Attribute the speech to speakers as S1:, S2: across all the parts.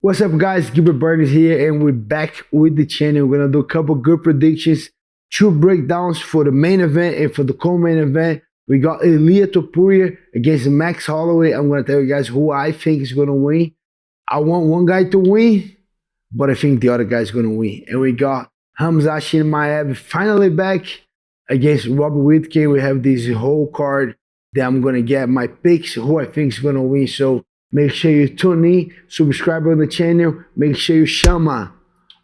S1: What's up, guys? Gilbert is here, and we're back with the channel. We're gonna do a couple good predictions, 2 breakdowns for the main event and for the co-main event. We got Ilia Topuria against Max Holloway. I'm gonna tell you guys who I think is gonna win. I want one guy to win, but I think the other guy's gonna win. And we got Khamzat Chimaev finally back against Robert Whittaker. We have this whole card that I'm gonna get my picks, who I think is gonna win. So make sure you tune in, subscribe on the channel, make sure you shama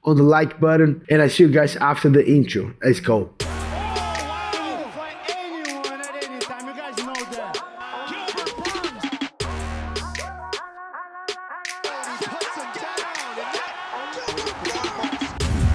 S1: on the like button, and I see you guys after the intro. Let's go.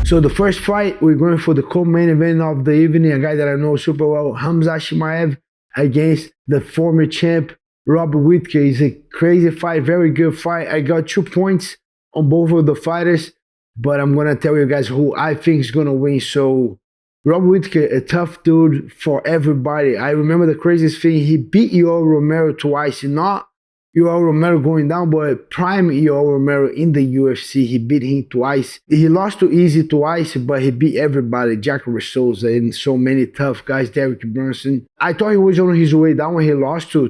S1: So the first fight, we're going for the co-main event of the evening, a guy that I know super well, Khamzat Chimaev against the former champ, Robert Whittaker. Is a crazy fight, very good fight. I got 2 points on both of the fighters, but I'm going to tell you guys who I think is going to win. So Robert Whittaker, a tough dude for everybody. I remember the craziest thing, he beat Yoel Romero twice, not Yoel Romero going down, but prime Yoel Romero in the UFC. He beat him twice. He lost to Easy twice, but he beat everybody. Jacare Souza and so many tough guys. Derek Brunson. I thought he was on his way down when he lost to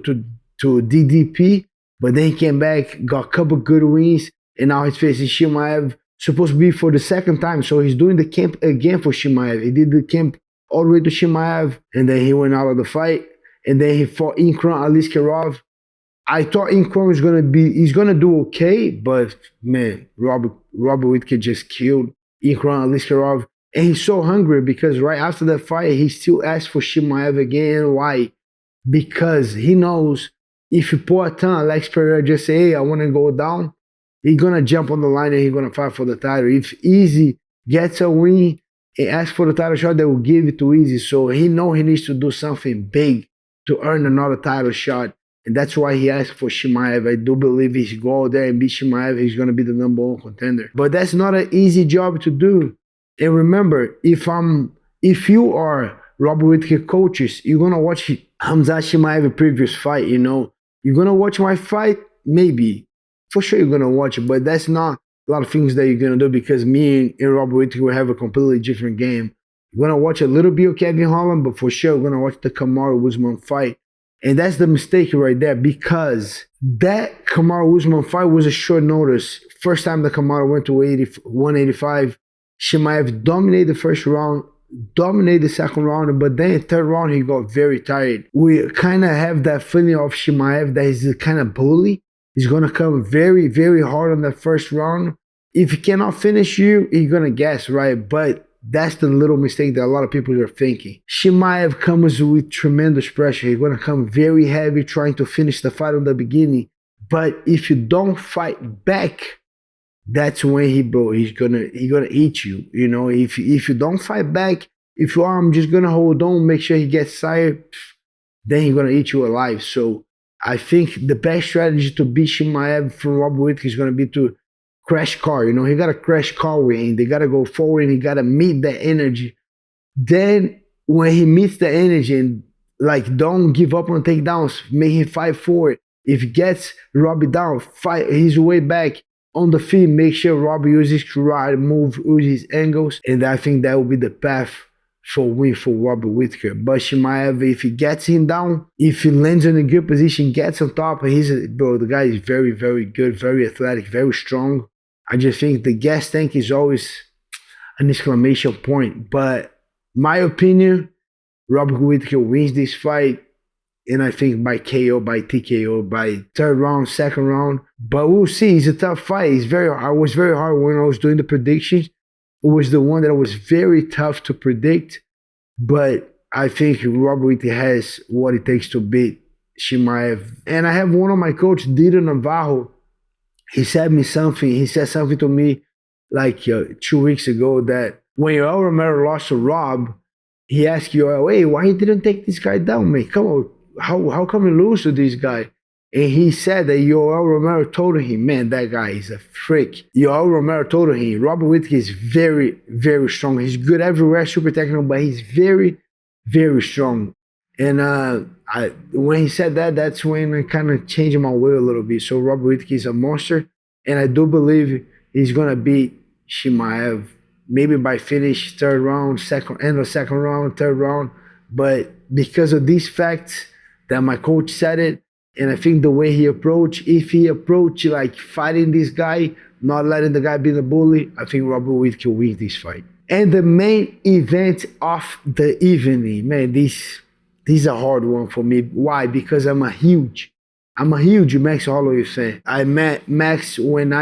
S1: DDP, but then he came back, got a couple good wins, and now he's facing Chimaev, supposed to be for the second time. So he's doing the camp again for Chimaev. He did the camp all the way to Chimaev, and then he went out of the fight, and then he fought Ikram Aliskerov. I thought Ikram was he's gonna do okay, but man, Robert Whittaker just killed Ikram Aliskerov, and he's so hungry because right after that fight, he still asked for Chimaev again. Why? Because he knows if you pull a ton, Alex Pereira just say, hey, I want to go down, he's gonna jump on the line and he's gonna fight for the title. If Easy gets a win and asks for the title shot, they will give it to Easy. So he knows he needs to do something big to earn another title shot. And that's why he asked for Chimaev. I do believe if he go out there and beat Chimaev, he's going to be the #1 contender. But that's not an easy job to do. And remember, if you are Robert Whittaker coaches, you're going to watch Khamzat Chimaev previous fight, you know. You're going to watch my fight? Maybe. For sure you're going to watch it. But that's not a lot of things that you're going to do because me and Robert Whittaker will have a completely different game. You're going to watch a little bit of Kevin Holland, but for sure you're going to watch the Kamaru Usman fight. And that's the mistake right there because that Kamaru Usman fight was a short notice. First time the Kamaru went to 185, Chimaev dominated the first round, dominated the second round, but then the third round he got very tired. We kind of have that feeling of Chimaev that he's a kind of bully. He's going to come very, very hard on that first round. If he cannot finish you, he's going to guess, right? But that's the little mistake that a lot of people are thinking. Chimaev comes with tremendous pressure. He's going to come very heavy trying to finish the fight on the beginning. But if you don't fight back, that's when he's gonna eat you. You know, if you don't fight back, if you are, I'm just gonna hold on, make sure he gets tired, then he's gonna eat you alive. So I think the best strategy to beat Chimaev from Robert Whittaker is gonna be to crash car. You know, he got a crash car with him. They got to go forward and he got to meet that energy. Then when he meets the energy and like don't give up on takedowns, make him fight forward. If he gets Robbie down, fight his way back on the feet, make sure Robbie uses his right move, uses his angles. And I think that will be the path for win for Robert Whittaker. But Chimaev, if he gets him down, if he lands in a good position, gets on top, the guy is very, very good, very athletic, very strong. I just think the gas tank is always an exclamation point. But my opinion, Robert Whittaker wins this fight. And I think by KO, by TKO, by third round, second round. But we'll see. It's a tough fight. I was very hard when I was doing the predictions. It was the one that was very tough to predict. But I think Robert Whittaker has what it takes to beat Chimaev. And I have one of my coach, Dito Navarro. He said something to me like 2 weeks ago that when Yoel Romero lost to Rob, he asked Yoel, hey, why you didn't take this guy down, man? Come on, how come you lose to this guy? And he said that Yoel Romero told him, man, that guy is a freak. Yoel Romero told him, Robert Whittaker is very, very strong. He's good everywhere, super technical, but he's very, very strong. And when he said that, that's when I kind of changed my way a little bit. So Robert Whittaker is a monster. And I do believe he's gonna beat Chimaev, maybe by finish third round, end of second round, third round. But because of these facts that my coach said it, and I think the way he approached, if he approached like fighting this guy, not letting the guy be the bully, I think Robert Whittaker wins this fight. And the main event of the evening, man, this is a hard one for me. Why? Because I'm a huge Max Holloway fan. I met Max when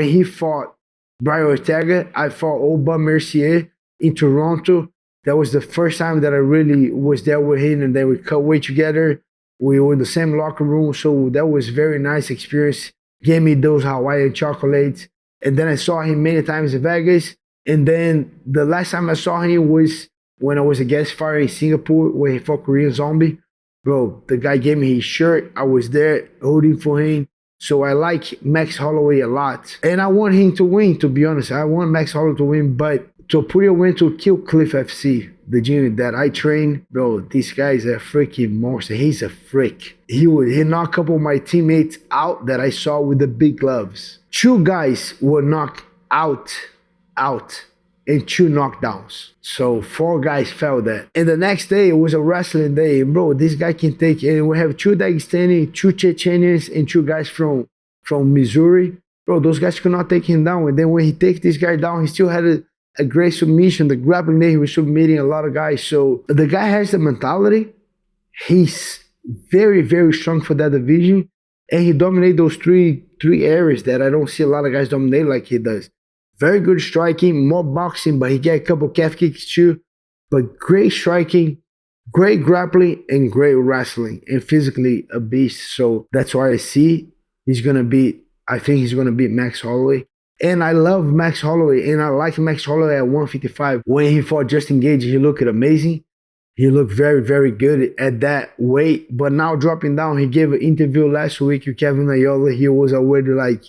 S1: he fought Brian Ortega. I fought Oba Mercier in Toronto. That was the first time that I really was there with him, and then we cut weight together. We were in the same locker room, so that was a very nice experience. Gave me those Hawaiian chocolates. And then I saw him many times in Vegas. And then the last time I saw him was when I was a guest fighter in Singapore, where he fought Korean Zombie. Bro, the guy gave me his shirt. I was there holding for him. So I like Max Holloway a lot. And I want him to win, to be honest. I want Max Holloway to win, but Topuria went to Kill Cliff FC, the gym that I train. Bro, this guy is a freaking monster. He's a freak. He knocked a couple of my teammates out that I saw with the big gloves. 2 guys were knocked out, and 2 knockdowns. So 4 guys fell there. And the next day, it was a wrestling day. And bro, this guy can take it. And we have 2 Dagestani, 2 Chechenians, and 2 guys from Missouri. Bro, those guys could not take him down. And then when he takes this guy down, he still had a great submission. The grappling day, he was submitting a lot of guys. So the guy has the mentality. He's very, very strong for that division. And he dominated those three areas that I don't see a lot of guys dominate like he does. Very good striking, more boxing, but he got a couple calf kicks too. But great striking, great grappling, and great wrestling, and physically a beast. So that's why I think he's gonna beat Max Holloway. And I love Max Holloway, and I like Max Holloway at 155. When he fought Justin Gage, he looked amazing. He looked very, very good at that weight. But now dropping down, he gave an interview last week with Kevin Ayola. He was already like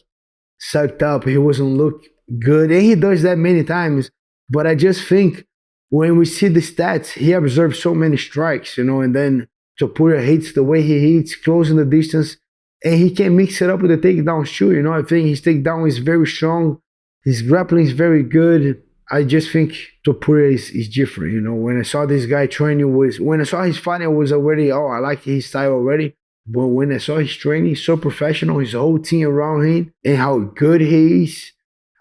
S1: sucked up. He wasn't look good. And he does that many times. But I just think when we see the stats, he observed so many strikes, and then Topuria hates the way he hits, closing the distance. And he can mix it up with the takedowns too, I think his takedown is very strong. His grappling is very good. I just think Topuria is different, When I saw this guy training, when I saw his fighting, I was already, I like his style already. But when I saw his training, so professional, his whole team around him, and how good he is,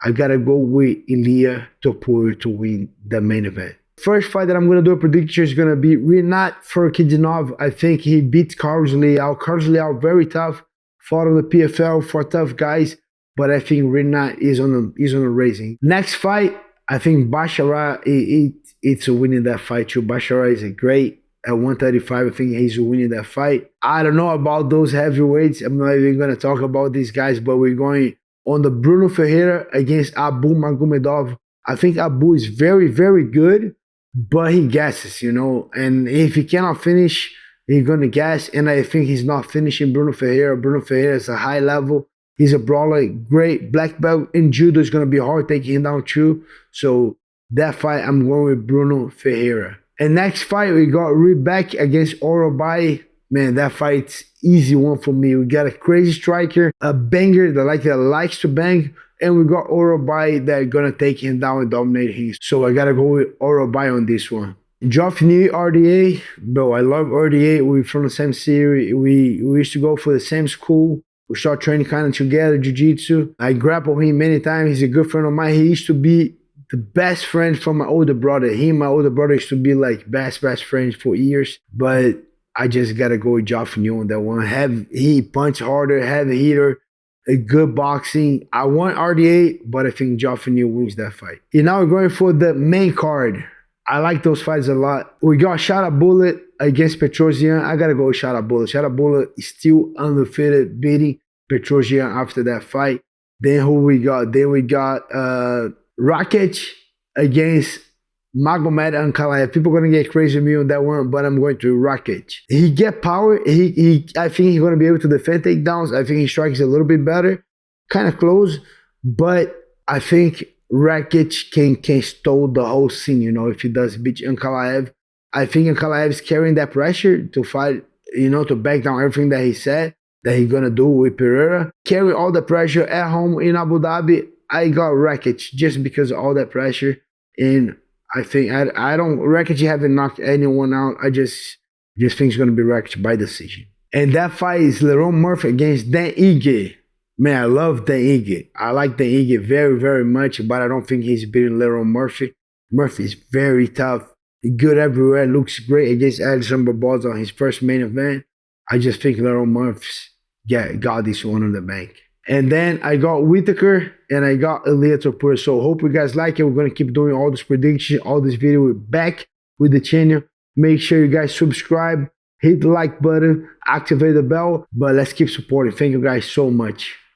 S1: I gotta go with Ilia Topuria to win the main event. First fight that I'm gonna do a prediction is gonna be Rinat Firkidinov. I think he beat Carlos Leal. Carlos Leal very tough, fought on the PFL for tough guys, but I think Rinat is on a raising. Next fight, I think Bashara, it's winning that fight too. Bashara is a great at 135. I think he's winning that fight. I don't know about those heavyweights. I'm not even gonna talk about these guys, but we're going on the Bruno Ferreira against Abu Magomedov. I think Abu is very, very good, but he gasses, And if he cannot finish, he's going to gas. And I think he's not finishing Bruno Ferreira. Bruno Ferreira is a high level. He's a brawler, great black belt in judo. It's going to be hard taking him down too. So that fight, I'm going with Bruno Ferreira. And next fight, we got Rebek against Orobai. Man, that fight's easy one for me. We got a crazy striker, a banger that likes to bang, and we got Orobai that gonna take him down and dominate him. So I gotta go with Orobai on this one. Joffrey RDA, bro, I love RDA. We're from the same series. We used to go for the same school. We started training kind of together, jiu-jitsu. I grappled him many times. He's a good friend of mine. He used to be the best friend from my older brother. He and my older brother used to be like best friends for years. But I just gotta go with Joffrey on that one. He punch harder, heavy hitter, a good boxing. I want RDA, but I think Joffrey wins that fight. And now we're going for the main card. I like those fights a lot. We got Shot a Bullet against Petrosian. I gotta go with Shot a Bullet. Shot a Bullet is still undefeated, beating Petrosian after that fight. Then who we got? Then we got Rakic against Magomed Ankalaev. People are gonna get crazy with me on that one, but I'm going to Rakic. He get power. I think he's gonna be able to defend takedowns. I think he strikes a little bit better, kind of close, but I think Rakic can stole the whole scene. If he does beat Ankalaev, I think Ankalaev is carrying that pressure to fight. To back down everything that he said. that he's gonna do with Pereira. Carry all the pressure at home in Abu Dhabi. I got Rakic just because of all that pressure. And I think I don't Rakic haven't knocked anyone out. I just think it's gonna be Rakic by decision. And that fight is Lerone Murphy against Dan Ige. Man, I love Dan Ige. I like Dan Ige very, very much, but I don't think he's beating Lerone Murphy. Murphy is very tough, good everywhere, looks great against Edson Barboza on his first main event. I just think Lerone Murphy's got this one on the bank. And then I got Whittaker and I got Ilia Topuria. So hope you guys like it. We're going to keep doing all this prediction, all this video. We're back with the channel. Make sure you guys subscribe, hit the like button, activate the bell. But let's keep supporting. Thank you guys so much.